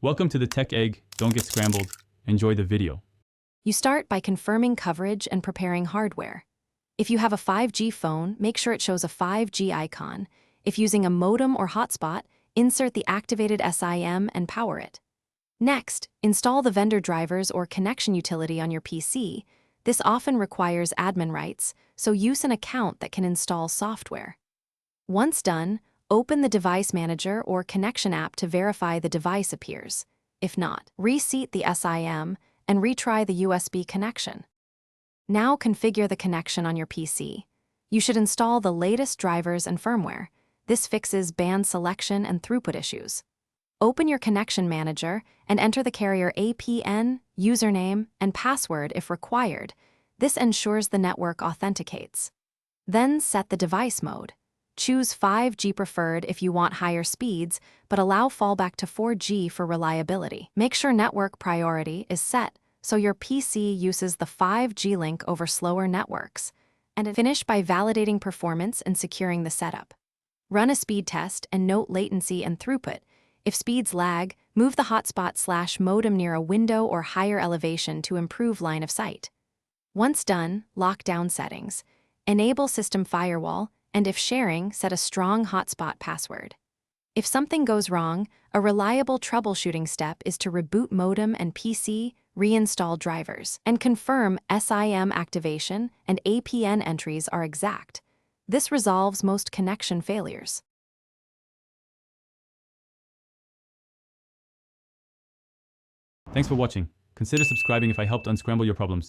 Welcome to the Tech Egg. Don't get scrambled. Enjoy the video. You start by confirming coverage and preparing hardware. If you have a 5G phone, make sure it shows a 5G icon. If using a modem or hotspot, insert the activated SIM and power it. Next, install the vendor drivers or connection utility on your PC. This often requires admin rights, so use an account that can install software. Once done, open the device manager or connection app to verify the device appears. If not, reseat the SIM and retry the USB connection. Now configure the connection on your PC. You should install the latest drivers and firmware. This fixes band selection and throughput issues. Open your connection manager and enter the carrier APN, username, and password if required. This ensures the network authenticates. Then set the device mode. Choose 5G preferred if you want higher speeds, but allow fallback to 4G for reliability. Make sure network priority is set so your PC uses the 5G link over slower networks. And finish by validating performance and securing the setup. Run a speed test and note latency and throughput. If speeds lag, move the hotspot/modem near a window or higher elevation to improve line of sight. Once done, lock down settings. Enable system firewall, and if sharing, set a strong hotspot password. If something goes wrong, a reliable troubleshooting step is to reboot modem and PC, reinstall drivers, and confirm SIM activation and APN entries are exact. This resolves most connection failures. Thanks for watching. Consider subscribing if I helped unscramble your problems.